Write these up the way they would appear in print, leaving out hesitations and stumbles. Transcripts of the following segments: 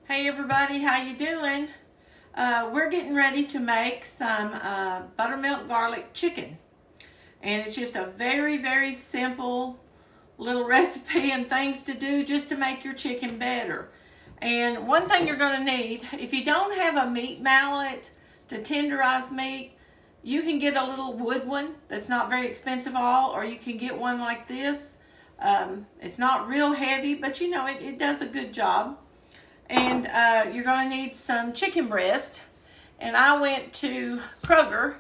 Hey everybody, how you doing? We're getting ready to make some buttermilk garlic chicken. And it's just a very simple little recipe and things to do just to make your chicken better. And one thing you're going to need, if you don't have a meat mallet to tenderize meat, you can get a little wood one that's not very expensive all, or you can get one like this. It's not real heavy, but you know, it does a good job. And you're going to need some chicken breast. And I went to Kroger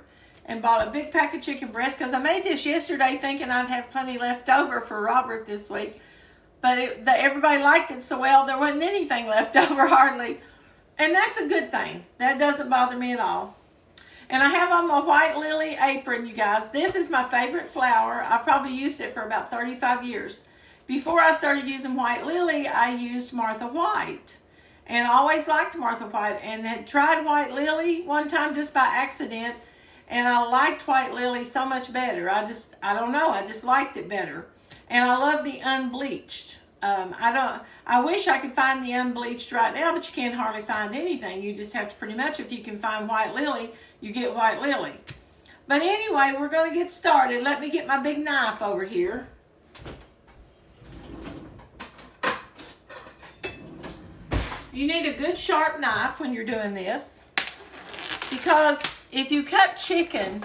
and bought a big pack of chicken breast because I made this yesterday thinking I'd have plenty left over for Robert this week. But everybody liked it so well, there wasn't anything left over hardly. And that's a good thing. That doesn't bother me at all. And I have on my White Lily apron, you guys. This is my favorite flour. I've probably used it for about 35 years. Before I started using White Lily, I used Martha White. And I always liked Martha White and had tried White Lily one time just by accident. And I liked White Lily so much better. I don't know, I just liked it better. And I love the unbleached. I wish I could find the unbleached right now, but you can't hardly find anything. You just have to pretty much, if you can find White Lily, you get White Lily. But anyway, we're going to get started. Let me get my big knife over here. You need a good sharp knife when you're doing this, because if you cut chicken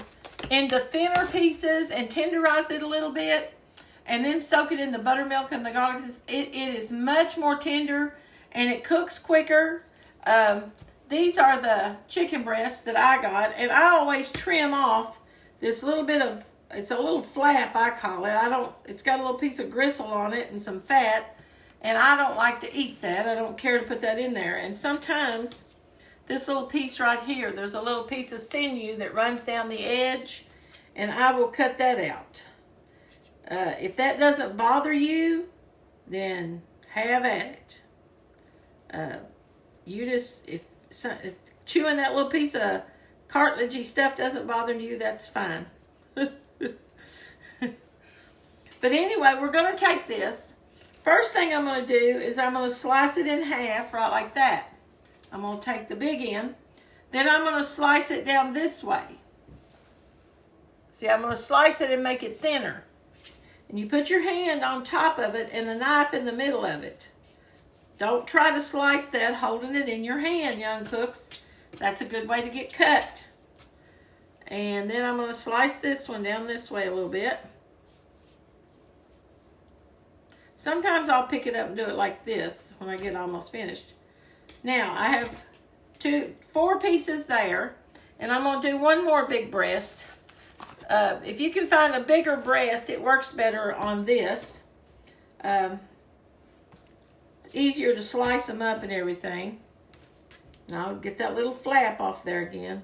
into thinner pieces and tenderize it a little bit and then soak it in the buttermilk and the garlic, it is much more tender and it cooks quicker. These are the chicken breasts that I got, and I always trim off this little bit of, it's a little flap I call it. It's got a little piece of gristle on it and some fat. And I don't like to eat that. I don't care to put that in there. And sometimes this little piece right here, there's a little piece of sinew that runs down the edge, and I will cut that out. If that doesn't bother you, then have at it. If chewing that little piece of cartilagey stuff doesn't bother you, that's fine. But anyway, we're going to take this. First thing I'm going to do is I'm going to slice it in half, right like that. I'm going to take the big end. Then I'm going to slice it down this way. See, I'm going to slice it and make it thinner. And you put your hand on top of it and the knife in the middle of it. Don't try to slice that holding it in your hand, young cooks. That's a good way to get cut. And then I'm going to slice this one down this way a little bit. Sometimes I'll pick it up and do it like this when I get almost finished. Now, I have 4 pieces there, and I'm going to do one more big breast. If you can find a bigger breast, it works better on this. It's easier to slice them up and everything. And I'll get that little flap off there again.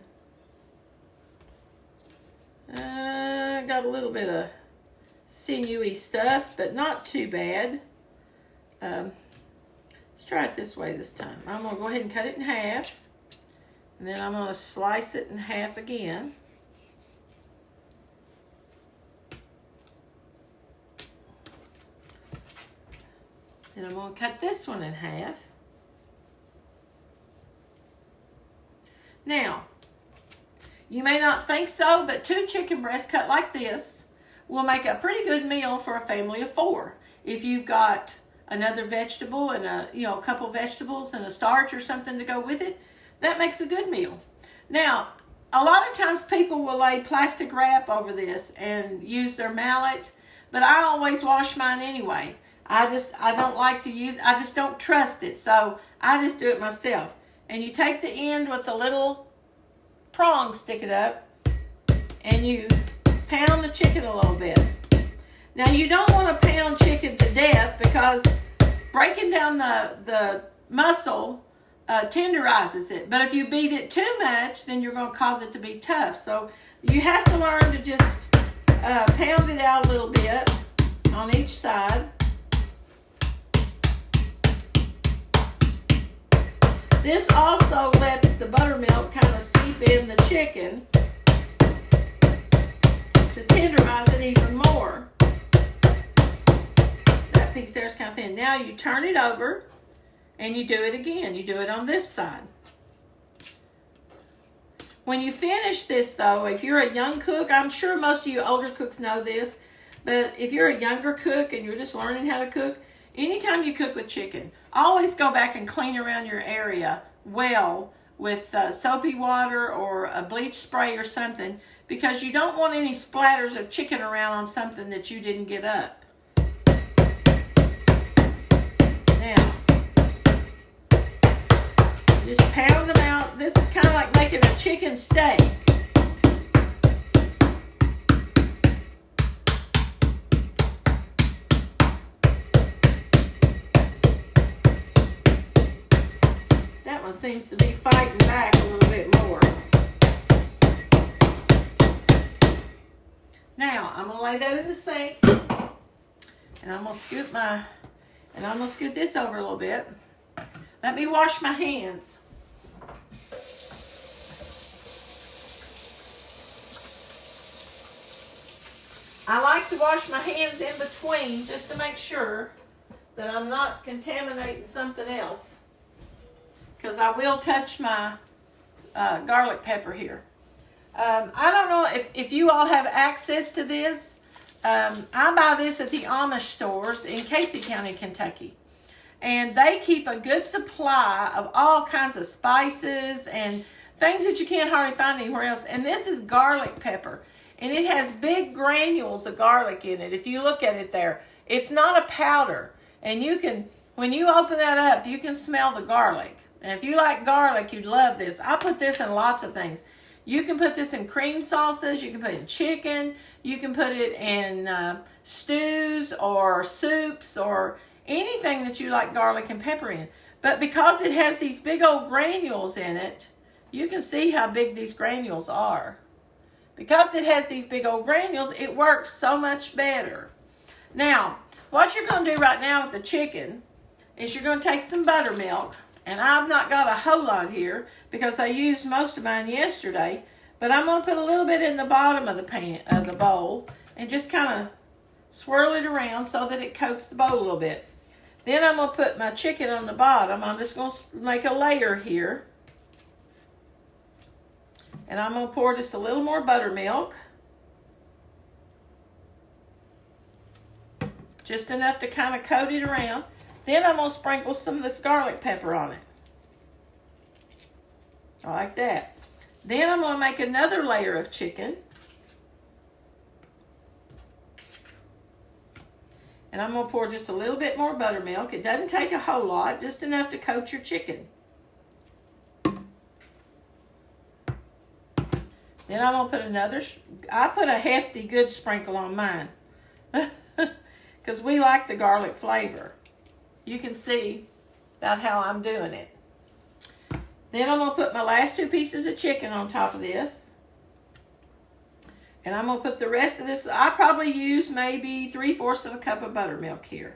I got a little bit of sinewy stuff, but not too bad. Let's try it this way this time. I'm going to go ahead and cut it in half, and then I'm going to slice it in half again. Then I'm going to cut this one in half. Now, you may not think so, but 2 chicken breasts cut like this will make a pretty good meal for a family of 4. If you've got another vegetable and a couple vegetables and a starch or something to go with it, that makes a good meal. Now, a lot of times people will lay plastic wrap over this and use their mallet, but I always wash mine anyway. I just don't trust it, so I just do it myself. And you take the end with the little prong, stick it up, and you pound the chicken a little bit. Now, you don't want to pound chicken to death because breaking down the muscle tenderizes it. But if you beat it too much, then you're going to cause it to be tough. So you have to learn to just pound it out a little bit on each side. This also lets the buttermilk kind of seep in the chicken to tenderize it even more. That piece there is kind of thin. Now you turn it over And you do it again. You do it on this side. When you finish this, though, if you're a young cook, I'm sure most of you older cooks know this, but if you're a younger cook and you're just learning how to cook, anytime you cook with chicken, always go back and clean around your area well with soapy water or a bleach spray or something, because you don't want any splatters of chicken around on something that you didn't get up. Now, just pound them out. This is kind of like making a chicken steak. That one seems to be fighting back a little bit more. Now, I'm going to lay that in the sink. And I'm going to scoot this over a little bit. Let me wash my hands. I like to wash my hands in between just to make sure that I'm not contaminating something else, because I will touch my garlic pepper here. I don't know if you all have access to this. I buy this at the Amish stores in Casey County, Kentucky. And they keep a good supply of all kinds of spices and things that you can't hardly find anywhere else. And this is garlic pepper. And it has big granules of garlic in it. If you look at it there, it's not a powder. And you can, when you open that up, you can smell the garlic. And if you like garlic, you'd love this. I put this in lots of things. You can put this in cream sauces. You can put it in chicken. You can put it in stews or soups or anything that you like garlic and pepper in. But because it has these big old granules in it, you can see how big these granules are. Because it has these big old granules, it works so much better. Now, what you're going to do right now with the chicken is you're going to take some buttermilk. And I've not got a whole lot here because I used most of mine yesterday. But I'm going to put a little bit in the bottom of the bowl and just kind of swirl it around so that it coats the bowl a little bit. Then I'm going to put my chicken on the bottom. I'm just going to make a layer here. And I'm going to pour just a little more buttermilk. Just enough to kind of coat it around. Then I'm going to sprinkle some of this garlic pepper on it. Like that. Then I'm going to make another layer of chicken. And I'm going to pour just a little bit more buttermilk. It doesn't take a whole lot, just enough to coat your chicken. Then I'm going to put I put a hefty good sprinkle on mine. Because we like the garlic flavor. You can see about how I'm doing it. Then I'm going to put my last 2 pieces of chicken on top of this. And I'm going to put the rest of this. I probably use maybe 3/4 of a cup of buttermilk here.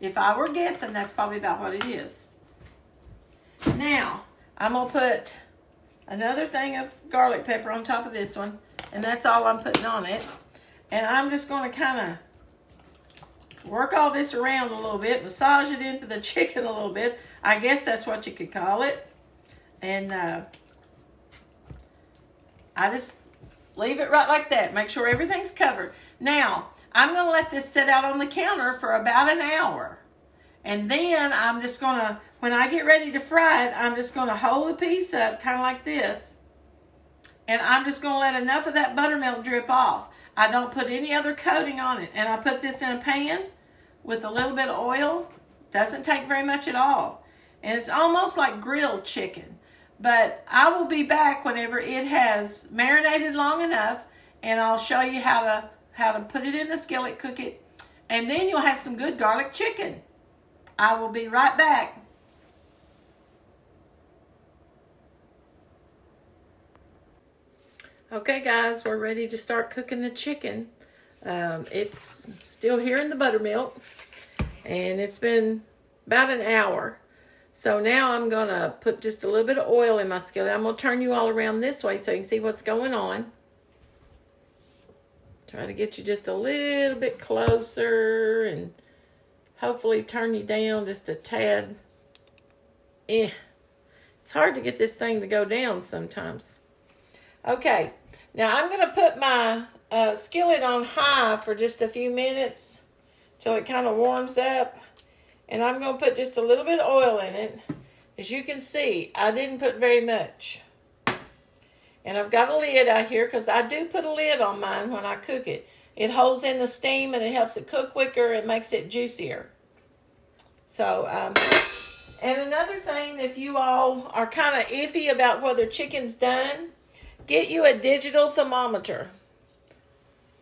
If I were guessing, that's probably about what it is. Now, I'm going to put another thing of garlic pepper on top of this one. And that's all I'm putting on it. And I'm just going to kind of work all this around a little bit. Massage it into the chicken a little bit. I guess that's what you could call it. And I just leave it right like that. Make sure everything's covered. Now, I'm going to let this sit out on the counter for about an hour. And then I'm just going to, when I get ready to fry it, I'm just going to hold the piece up kind of like this. And I'm just going to let enough of that buttermilk drip off. I don't put any other coating on it. And I put this in a pan with a little bit of oil. Doesn't take very much at all. And it's almost like grilled chicken. But I will be back whenever it has marinated long enough, and I'll show you how to put it in the skillet, cook it, and then you'll have some good garlic chicken. I will be right back. Okay, guys, we're ready to start cooking the chicken. It's still here in the buttermilk, and it's been about an hour. So now I'm going to put just a little bit of oil in my skillet. I'm going to turn you all around this way so you can see what's going on. Try to get you just a little bit closer and hopefully turn you down just a tad It's hard to get this thing to go down sometimes. Okay, now I'm going to put my skillet on high for just a few minutes till it kind of warms up. And I'm going to put just a little bit of oil in it. As you can see, I didn't put very much. And I've got a lid out here because I do put a lid on mine when I cook it. It holds in the steam and it helps it cook quicker. It makes it juicier. So, and another thing, if you all are kind of iffy about whether chicken's done, get you a digital thermometer.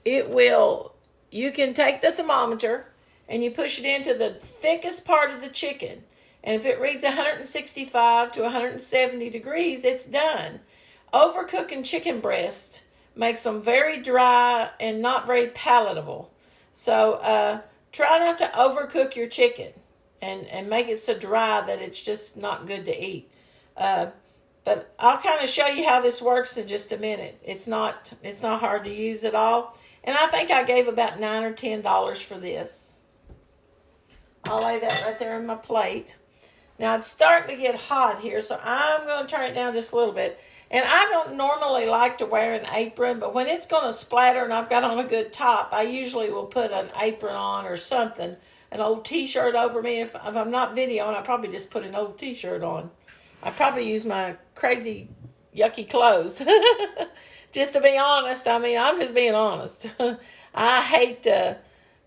You can take the thermometer and you push it into the thickest part of the chicken. And if it reads 165 to 170 degrees, it's done. Overcooking chicken breast makes them very dry and not very palatable. So try not to overcook your chicken and make it so dry that it's just not good to eat. But I'll kind of show you how this works in just a minute. It's not hard to use at all. And I think I gave about $9 or $10 for this. I'll lay that right there on my plate. Now it's starting to get hot here, so I'm going to turn it down just a little bit. And I don't normally like to wear an apron, but when it's going to splatter and I've got on a good top, I usually will put an apron on or something, an old t-shirt over me. If I'm not videoing, I probably just put an old t-shirt on. I probably use my crazy, yucky clothes. Just to be honest, I mean, I'm just being honest. I hate to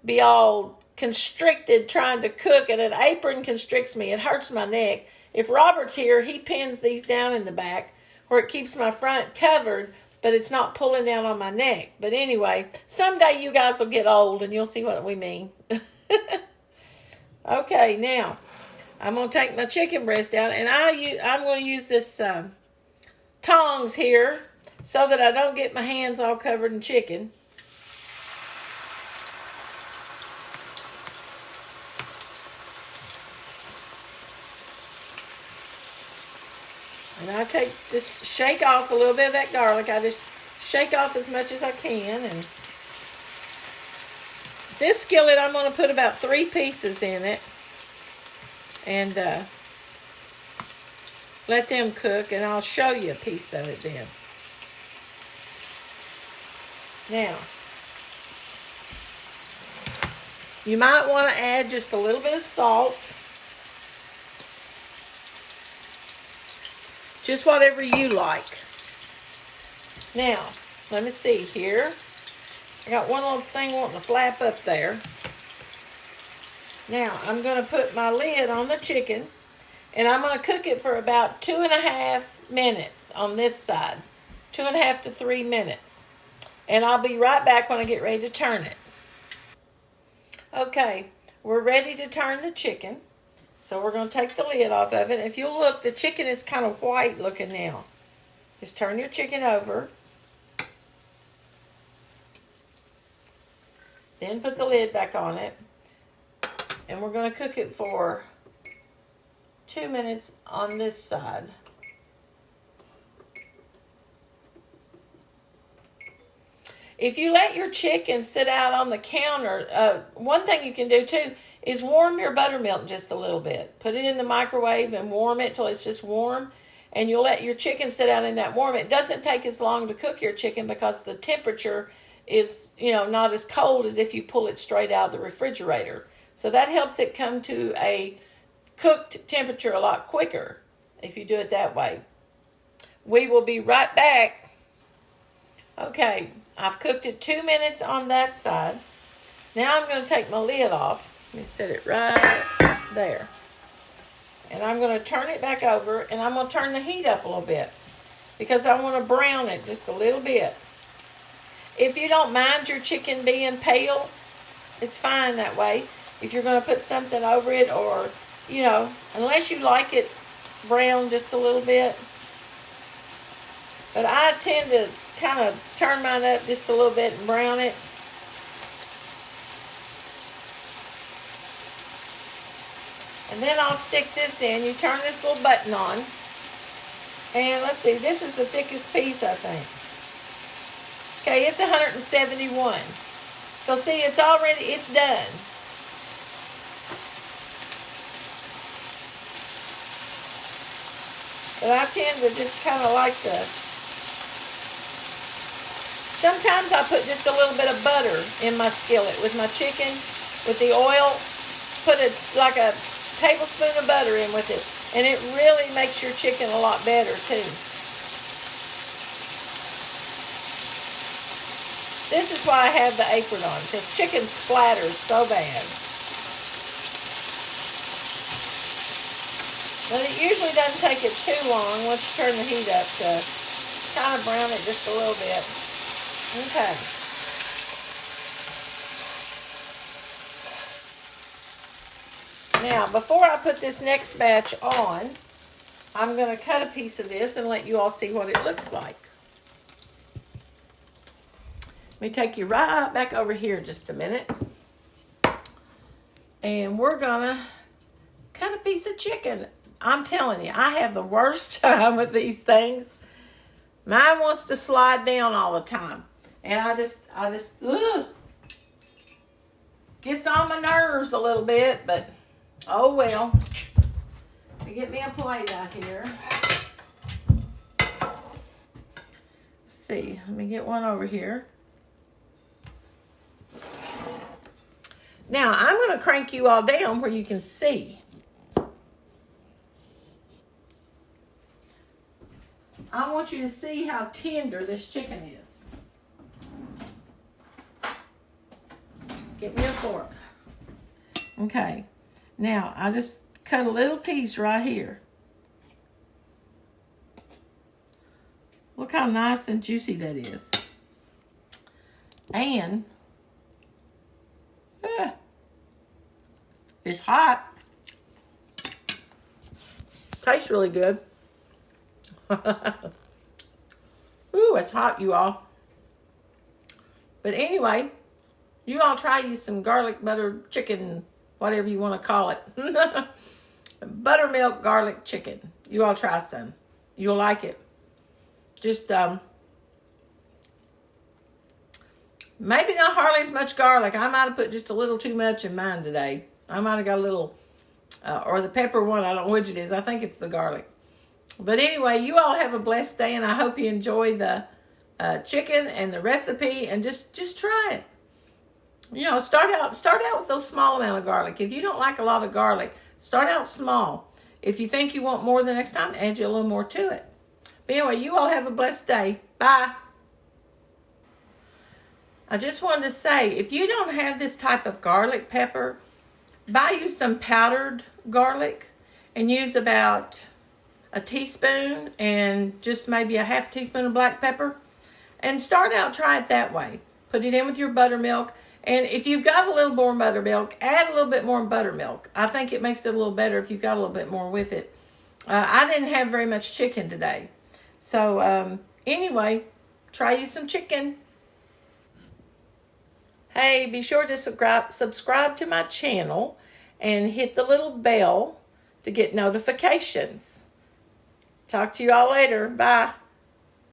be all constricted trying to cook, and an apron constricts me. It hurts my neck. If Robert's here, he pins these down in the back where it keeps my front covered, but it's not pulling down on my neck. But anyway, someday you guys will get old and you'll see what we mean. Okay, now I'm going to take my chicken breast out, and I'm going to use this tongs here so that I don't get my hands all covered in chicken. And I just shake off a little bit of that garlic. I just shake off as much as I can. And this skillet, I'm going to put about 3 pieces in it. And let them cook. And I'll show you a piece of it then. Now, you might want to add just a little bit of salt. Just whatever you like. Now, let me see here. I got one little thing wanting to flap up there. Now, I'm going to put my lid on the chicken, and I'm going to cook it for about 2.5 minutes on this side. 2.5 to 3 minutes. And I'll be right back when I get ready to turn it. Okay, we're ready to turn the chicken. So we're going to take the lid off of it. If you look, the chicken is kind of white looking now. Just turn your chicken over. Then put the lid back on it. And we're going to cook it for 2 minutes on this side. If you let your chicken sit out on the counter, one thing you can do too is warm your buttermilk just a little bit. Put it in the microwave and warm it till it's just warm. And you'll let your chicken sit out in that warm. It doesn't take as long to cook your chicken because the temperature is, not as cold as if you pull it straight out of the refrigerator. So that helps it come to a cooked temperature a lot quicker if you do it that way. We will be right back. Okay, I've cooked it 2 minutes on that side. Now I'm going to take my lid off. Let me set it right there. And I'm going to turn it back over, and I'm going to turn the heat up a little bit because I want to brown it just a little bit. If you don't mind your chicken being pale, it's fine that way. If you're going to put something over it or, unless you like it brown just a little bit. But I tend to kind of turn mine up just a little bit and brown it. And then I'll stick this in. You turn this little button on. And let's see, this is the thickest piece, I think. Okay, it's 171. So see, it's done. But I tend to just kind of like the... Sometimes I put just a little bit of butter in my skillet with my chicken, with the oil. Put like a tablespoon of butter in with it. And it really makes your chicken a lot better too. This is why I have the apron on, because chicken splatters so bad. But it usually doesn't take it too long once you turn the heat up to kind of brown it just a little bit. Okay. Now, before I put this next batch on, I'm going to cut a piece of this and let you all see what it looks like. Let me take you right back over here just a minute. And we're going to cut a piece of chicken. I'm telling you, I have the worst time with these things. Mine wants to slide down all the time. And I just, gets on my nerves a little bit, but oh well. Let me get me a plate out here. Let's see, let me get one over here. Now, I'm going to crank you all down where you can see. I want you to see how tender this chicken is. Get me a fork. Okay. Now, I just cut a little piece right here. Look how nice and juicy that is. And it's hot. Tastes really good. Ooh, it's hot, you all. But anyway, you all try use some garlic butter chicken, whatever you want to call it. Buttermilk garlic chicken. You all try some. You'll like it. Just, maybe not hardly as much garlic. I might have put just a little too much in mine today. I might have got a little, or the pepper one. I don't know which it is. I think it's the garlic. But anyway, you all have a blessed day, and I hope you enjoy the chicken and the recipe, and just try it. You know, start out with a small amount of garlic. If you don't like a lot of garlic, start out small. If you think you want more the next time, add you a little more to it. But anyway, you all have a blessed day. Bye. I just wanted to say, if you don't have this type of garlic pepper, buy you some powdered garlic and use about a teaspoon and just maybe a half teaspoon of black pepper. And start out, try it that way. Put it in with your buttermilk. And if you've got a little more buttermilk, add a little bit more buttermilk. I think it makes it a little better if you've got a little bit more with it. I didn't have very much chicken today. So anyway, try you some chicken. Hey, be sure to subscribe to my channel and hit the little bell to get notifications. Talk to you all later. Bye.